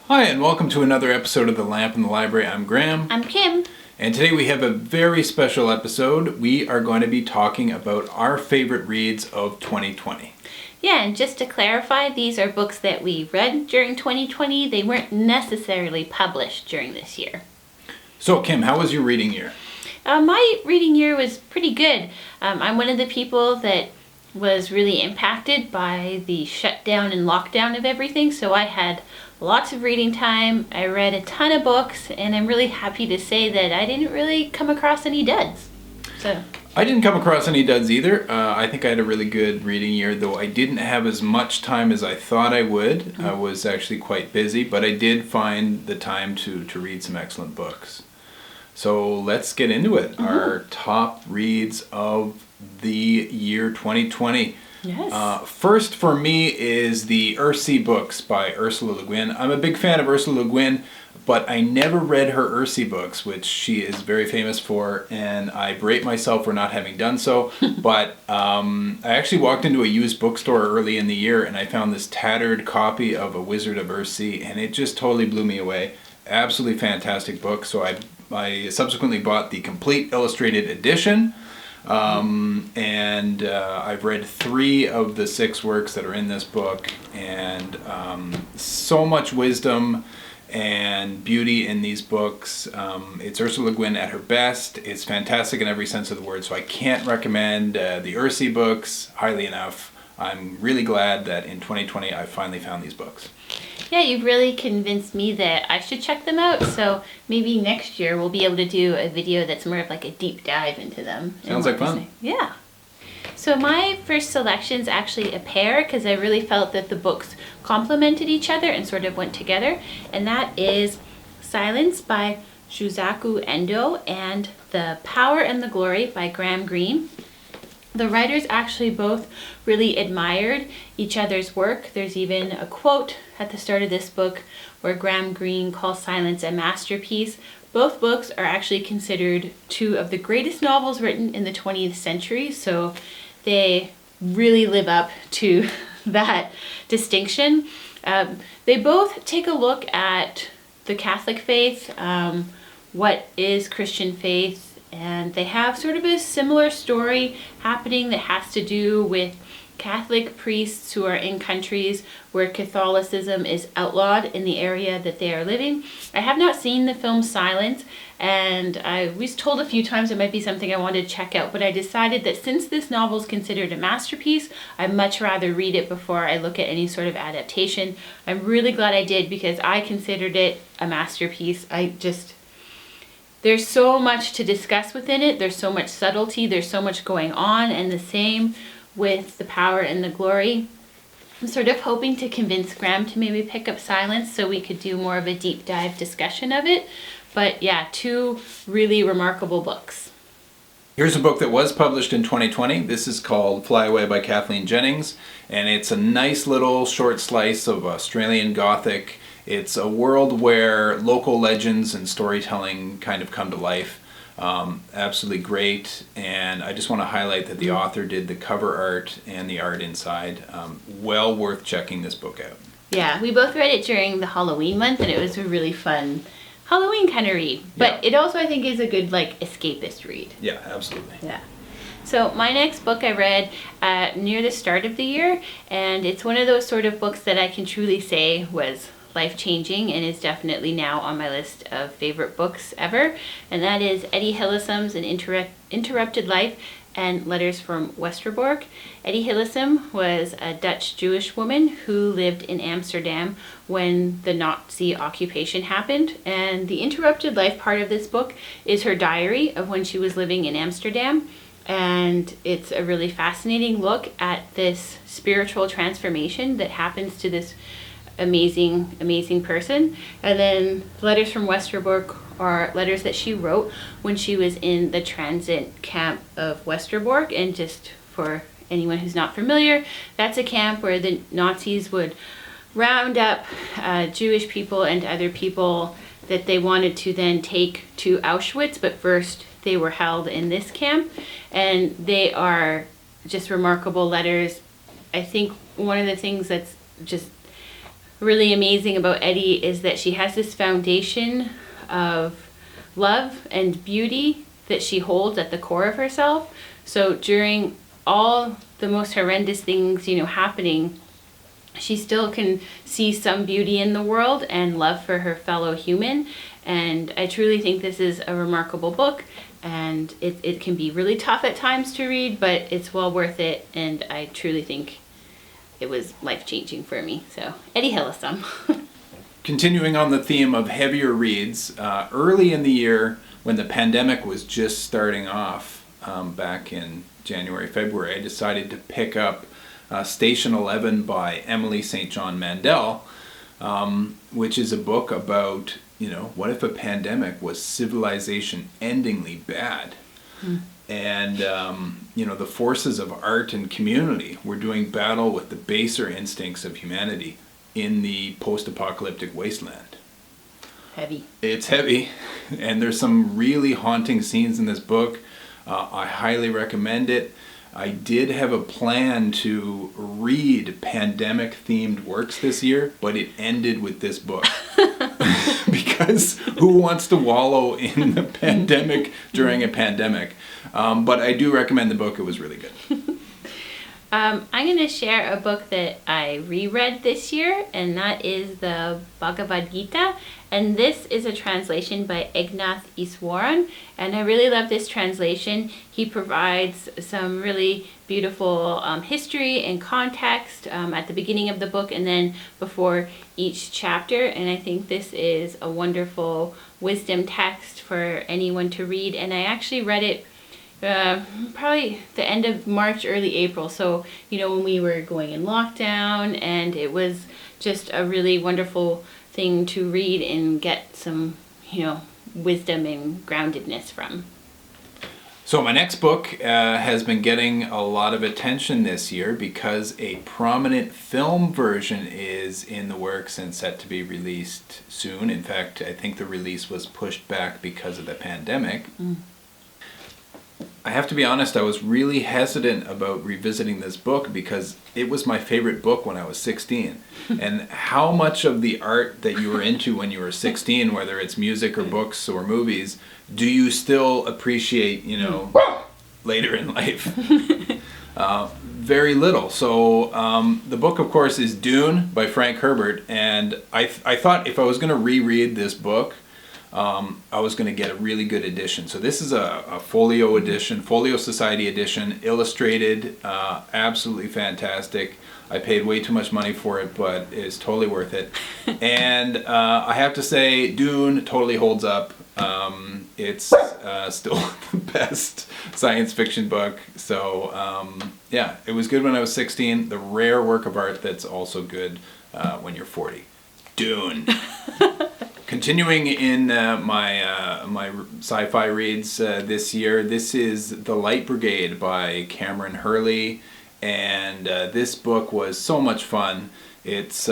Hi, and welcome to another episode of The Lamp in the Library. I'm Graham. I'm Kim. And today we have a very special episode. We are going to be talking about our favorite reads of 2020. Yeah, and just to clarify, these are books that we read during 2020. They weren't necessarily published during this year. So, Kim, how was your reading year? My reading year was pretty good. I'm one of the people that was really impacted by the shutdown and lockdown of everything, so I had lots of reading time. I read a ton of books, and I'm really happy to say that I didn't really come across any duds. I didn't come across any duds either. I think I had a really good reading year, though I didn't have as much time as I thought I would. Mm-hmm. I was actually quite busy, but I did find the time to read some excellent books. So let's get into it. Mm-hmm. Our top reads of the year 2020. Yes. First for me is the Earthsea books by Ursula Le Guin. I'm a big fan of Ursula Le Guin, but I never read her Earthsea books, which she is very famous for, and I berate myself for not having done so. But I actually walked into a used bookstore early in the year, and I found this tattered copy of A Wizard of Earthsea, and it just totally blew me away. Absolutely fantastic book. So I subsequently bought the complete illustrated edition. I've read 3 of the 6 works that are in this book, and so much wisdom and beauty in these books. It's Ursula Le Guin at her best. It's fantastic in every sense of the word, so I can't recommend the Earthsea books highly enough. I'm really glad that in 2020 I finally found these books. Yeah, you've really convinced me that I should check them out, so maybe next year we'll be able to do a video that's more of like a deep dive into them. Sounds like fun. Yeah. So my first selection's actually a pair, because I really felt that the books complemented each other and sort of went together, and that is Silence by Shūsaku Endō and The Power and the Glory by Greene. The writers actually both really admired each other's work. There's even a quote at the start of this book where Greene calls Silence a masterpiece. Both books are actually considered 2 of the greatest novels written in the 20th century, so they really live up to that distinction. They both take a look at the Catholic faith, what is Christian faith, and they have sort of a similar story happening that has to do with Catholic priests who are in countries where Catholicism is outlawed in the area that they are living. I have not seen the film Silence, and I was told a few times it might be something I wanted to check out, but I decided that since this novel is considered a masterpiece, I'd much rather read it before I look at any sort of adaptation. I'm really glad I did, because I considered it a masterpiece. There's so much to discuss within it. There's so much subtlety. There's so much going on. And the same with The Power and the Glory. I'm sort of hoping to convince Graham to maybe pick up Silence so we could do more of a deep dive discussion of it. But yeah, 2 really remarkable books. Here's a book that was published in 2020. This is called Flyaway by Kathleen Jennings, and it's a nice little short slice of Australian Gothic. It's a world where local legends and storytelling kind of come to life. Absolutely great, and I just want to highlight that the author did the cover art and the art inside. Well worth checking this book out. Yeah, we both read it during the Halloween month, and it was a really fun Halloween kind of read. But It also, I think, is a good escapist read. Yeah, absolutely. Yeah. So my next book I read near the start of the year, and it's one of those sort of books that I can truly say was life-changing and is definitely now on my list of favorite books ever, and that is Etty HIllesum's An Interrupted Life and Letters from Westerbork. Etty HIllesum was a Dutch Jewish woman who lived in Amsterdam when the Nazi occupation happened, and the interrupted life part of this book is her diary of when she was living in Amsterdam, and it's a really fascinating look at this spiritual transformation that happens to this amazing person. And then Letters from Westerbork are letters that she wrote when she was in the transit camp of Westerbork. And just for anyone who's not familiar, that's a camp where the Nazis would round up Jewish people and other people that they wanted to then take to Auschwitz, but first they were held in this camp, and they are just remarkable letters. I think one of the things that's just really amazing about Etty is that she has this foundation of love and beauty that she holds at the core of herself. So during all the most horrendous things, happening, she still can see some beauty in the world and love for her fellow human. And I truly think this is a remarkable book, and it can be really tough at times to read, but it's well worth it, and I truly think it was life-changing for me. So, HIllesum. Continuing on the theme of heavier reads, early in the year when the pandemic was just starting off, back in January, February, I decided to pick up Station 11 by Emily St. John Mandel, which is a book about, what if a pandemic was civilization endingly bad? And, the forces of art and community were doing battle with the baser instincts of humanity in the post-apocalyptic wasteland. Heavy. It's heavy, and there's some really haunting scenes in this book. I highly recommend it. I did have a plan to read pandemic-themed works this year, but it ended with this book. Because who wants to wallow in the pandemic during a pandemic? But I do recommend the book. It was really good. I'm going to share a book that I reread this year, and that is the Bhagavad Gita. And this is a translation by Eknath Easwaran, and I really love this translation. He provides some really beautiful history and context at the beginning of the book and then before each chapter. And I think this is a wonderful wisdom text for anyone to read. And I actually read it probably the end of March, early April. So, when we were going in lockdown, and it was just a really wonderful thing to read and get some, wisdom and groundedness from. So my next book has been getting a lot of attention this year because a prominent film version is in the works and set to be released soon. In fact, I think the release was pushed back because of the pandemic. I have to be honest, I was really hesitant about revisiting this book because it was my favorite book when I was 16. And how much of the art that you were into when you were 16, whether it's music or books or movies, do you still appreciate, later in life? Very little. So the book, of course, is Dune by Frank Herbert. And I thought if I was going to reread this book, I was going to get a really good edition. So this is a folio edition, Folio Society edition, illustrated, absolutely fantastic. I paid way too much money for it, but it's totally worth it. And I have to say, Dune totally holds up. It's still the best science fiction book. So yeah, it was good when I was 16. The rare work of art that's also good when you're 40. Dune. Continuing in my sci-fi reads this year, this is The Light Brigade by Kameron Hurley, and this book was so much fun. It's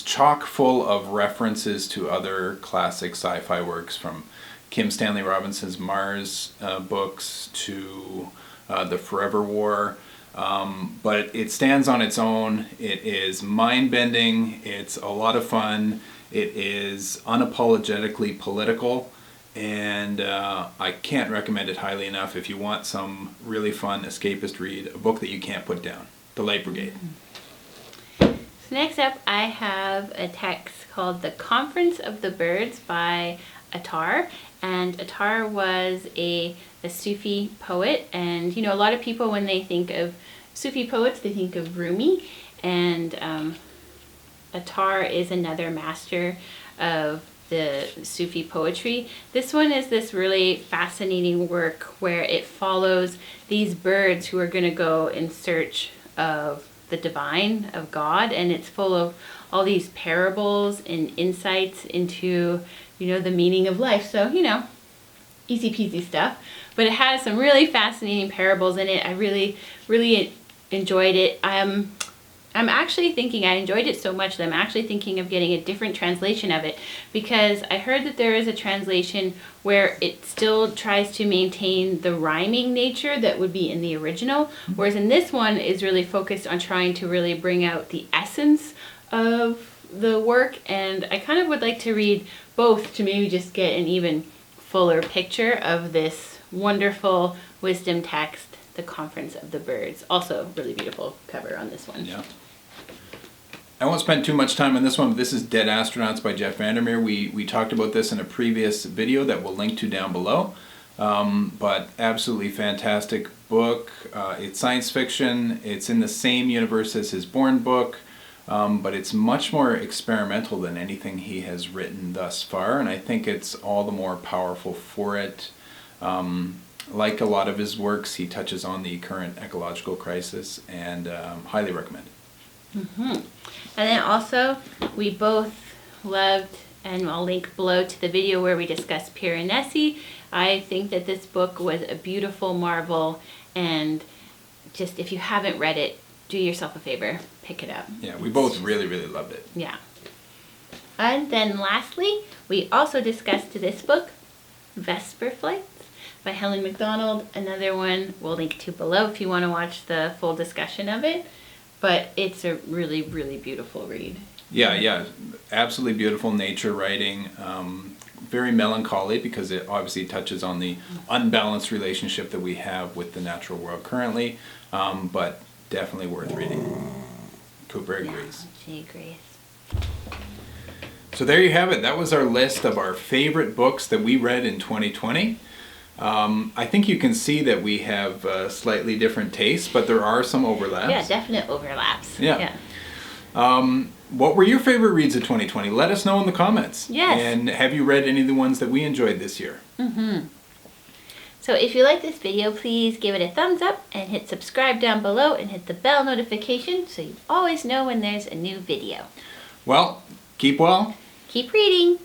chock full of references to other classic sci-fi works, from Kim Stanley Robinson's Mars books to The Forever War. But it stands on its own. It is mind-bending. It's a lot of fun. It is unapologetically political, and I can't recommend it highly enough if you want some really fun escapist read, a book that you can't put down. The Light Brigade. So next up, I have a text called The Conference of the Birds by Attar. And Attar was a Sufi poet, and a lot of people, when they think of Sufi poets, they think of Rumi, and Attar is another master of the Sufi poetry. This one is this really fascinating work where it follows these birds who are going to go in search of the divine, of God, and it's full of all these parables and insights into, the meaning of life. So, easy peasy stuff, but it has some really fascinating parables in it. I really, really enjoyed it. I'm actually thinking, I enjoyed it so much that I'm actually thinking of getting a different translation of it, because I heard that there is a translation where it still tries to maintain the rhyming nature that would be in the original, whereas in this one is really focused on trying to really bring out the essence of the work, and I kind of would like to read both to maybe just get an even fuller picture of this wonderful wisdom text, The Conference of the Birds. Also really beautiful cover on this one. Yeah. I won't spend too much time on this one, but this is Dead Astronauts by Jeff Vandermeer. We talked about this in a previous video that we'll link to down below. But absolutely fantastic book. It's science fiction. It's in the same universe as his Bourne book, but it's much more experimental than anything he has written thus far, and I think it's all the more powerful for it. Like a lot of his works, he touches on the current ecological crisis, and highly recommend it. Mm-hmm. And then also, we both loved, and I'll link below to the video where we discussed Piranesi. I think that this book was a beautiful marvel, and just if you haven't read it, do yourself a favor, pick it up. Yeah, we both really, really loved it. Yeah. And then lastly, we also discussed this book, Vesper Flight by Helen Macdonald. Another one we'll link to below if you want to watch the full discussion of it. But it's a really, really beautiful read. Yeah, absolutely beautiful nature writing. Very melancholy because it obviously touches on the unbalanced relationship that we have with the natural world currently, but definitely worth reading. Cooper agrees. Yeah, she agrees. So there you have it. That was our list of our favorite books that we read in 2020. I think you can see that we have slightly different tastes, but there are some overlaps. Yeah, definite overlaps. Yeah. What were your favorite reads of 2020? Let us know in the comments. Yes. And have you read any of the ones that we enjoyed this year? Mm-hmm. So if you like this video, please give it a thumbs up and hit subscribe down below and hit the bell notification so you always know when there's a new video. Well, keep well. Keep reading.